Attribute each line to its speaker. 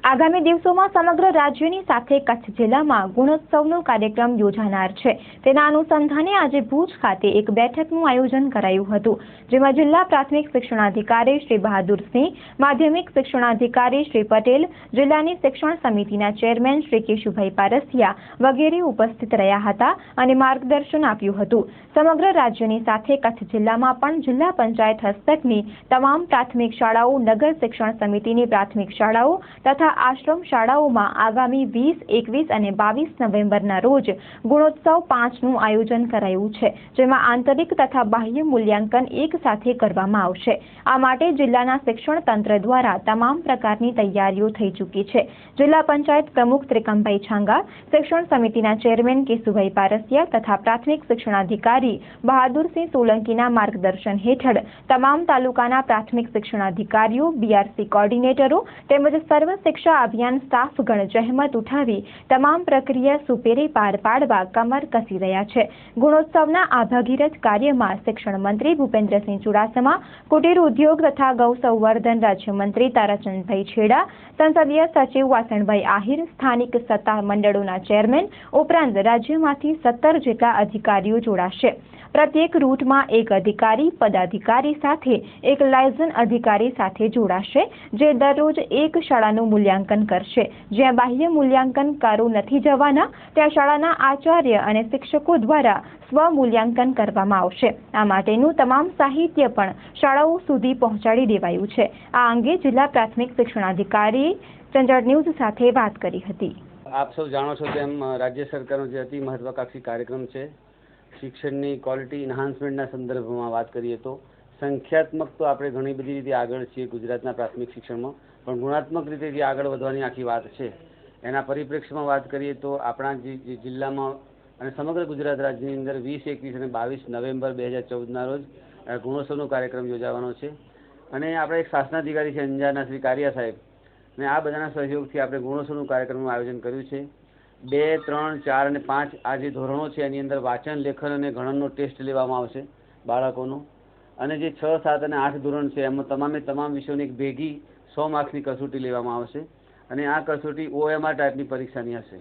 Speaker 1: આગામી દિવસોમાં સમગ્ર રાજ્યની સાથે કચ્છ જિલ્લામાં ગુણોત્સવનો કાર્યક્રમ યોજાનાર છે। તેના અનુસંધાને આજે ભુજ ખાતે એક બેઠકનું આયોજન કરાયું હતું, જેમાં જિલ્લા પ્રાથમિક શિક્ષણાધિકારી શ્રી બહાદુરસિંહ, માધ્યમિક શિક્ષણાધિકારી શ્રી પટેલ, જિલ્લાની શિક્ષણ સમિતિના ચેરમેન શ્રી કેશુભાઈ પારસિયા વગેરે ઉપસ્થિત રહ્યા હતા અને માર્ગદર્શન આપ્યું હતું। સમગ્ર રાજ્યની સાથે કચ્છ જિલ્લામાં પણ જિલ્લા પંચાયત હસ્તકની તમામ પ્રાથમિક શાળાઓ, નગર શિક્ષણ સમિતિની પ્રાથમિક શાળાઓ તથા આશ્રમ શાળાઓમાં આગામી 20, 21 અને 22 નવેમ્બરના રોજ ગુણોત્સવ 5નું આયોજન કરાયું છે, જેમાં આંતરિક તથા બાહ્ય મૂલ્યાંકન એક સાથે કરવામાં આવશે। આ માટે જિલ્લાના શિક્ષણ તંત્ર દ્વારા તમામ પ્રકારની તૈયારીઓ થઈ ચૂકી છે। જિલ્લા પંચાયત પ્રમુખ ત્રિકમભાઈ છાંગા, શિક્ષણ સમિતિના ચેરમેન કેશુભાઈ પારસિયા તથા પ્રાથમિક શિક્ષણાધિકારી બહાદુરસિંહ સોલંકીના માર્ગદર્શન હેઠળ તમામ તાલુકાના પ્રાથમિક શિક્ષણાધિકારીઓ, બીઆરસી કોર્ડિનેટરો તેમજ સર્વ શિક્ષા અભિયાન સ્ટાફગણ જહેમત ઉઠાવી તમામ પ્રક્રિયા સુપેરે પાર પાડવા કમર કસી રહ્યા છે। ગુણોત્સવના આ ભગીરથ કાર્યમાં શિક્ષણ મંત્રી ભૂપેન્દ્રસિંહ ચુડાસમા, કુટીર ઉદ્યોગ તથા ગૌ સંવર્ધન રાજ્યમંત્રી તારાચંદભાઈ છેડા, સંસદીય સચિવ વાસણભાઈ આહિર, સ્થાનિક સત્તા મંડળોના ચેરમેન ઉપરાંત રાજ્યમાંથી 17 જેટલા અધિકારીઓ જોડાશે। પ્રત્યેક રૂટમાં એક અધિકારી, પદાધિકારી સાથે એક લાયઝન અધિકારી સાથે જોડાશે, જે દરરોજ એક શાળાનું મૂલ્યાંકન કરશે। જ્યાં બાહ્ય મૂલ્યાંકનકારો નથી જવાના, ત્યાં શાળાના આચાર્ય અને શિક્ષકો દ્વારા સ્વ-મૂલ્યાંકન કરવામાં આવશે। આ માટેનું તમામ સાહિત્ય પણ શાળાઓ સુધી પહોંચાડી દેવાયું છે। આ અંગે જિલ્લા પ્રાથમિક શિક્ષણાધિકારી ચંચળ ન્યૂઝ સાથે વાત કરી હતી।
Speaker 2: આપ સૌ જાણો છો તેમ રાજ્ય સરકારનો જે અતિ મહત્વાકાંક્ષી કાર્યક્રમ છે, શિક્ષણની ક્વોલિટી એન્હાન્સમેન્ટના સંદર્ભમાં વાત કરીએ તો સંખ્યાત્મક તો આપણે ઘણી બધી રીતે આગળ છીએ ગુજરાતના પ્રાથમિક શિક્ષણમાં, પણ ગુણાત્મક રીતે જે આગળ વધવાની આખી વાત છે એના પરિપ્રેક્ષ્યમાં વાત કરીએ તો આપણા જિલ્લામાં અને સમગ્ર ગુજરાત રાજ્યની અંદર 20, 21 અને 22 નવેમ્બર 2014ના રોજ ગુણોત્સવનો કાર્યક્રમ યોજાવાનો છે। અને આપણે એક શાસનાધિકારી છે અંજારના શ્રી કારિયા સાહેબ, અને આ બધાના સહયોગથી આપણે ગુણોત્સવનું કાર્યક્રમનું આયોજન કર્યું છે। 2, 3, 4 અને 5 આ જે ધોરણો છે એની અંદર વાંચન, લેખન અને ગણનનો ટેસ્ટ લેવામાં આવશે બાળકોનો, અને જે 6, 7 અને 8 ધોરણ છે એમાં તમામ વિષયોની એક ભેગી 100 માર્ક્સની કસોટી લેવામાં આવશે, અને આ કસોટી OMR ટાઈપની પરીક્ષાની હશે।